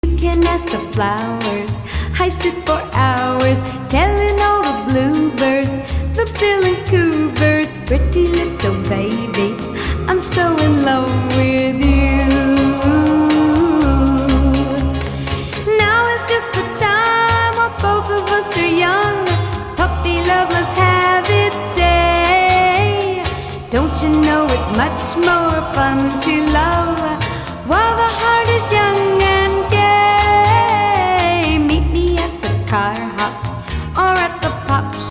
You can ask the flowers. I sit for hours telling all the bluebirds, the bill and coo birds, pretty little baby, I'm so in love with you. Now is just the time while both of us are young. Puppy love must have its day. Don't you know it's much more fun to love while the heart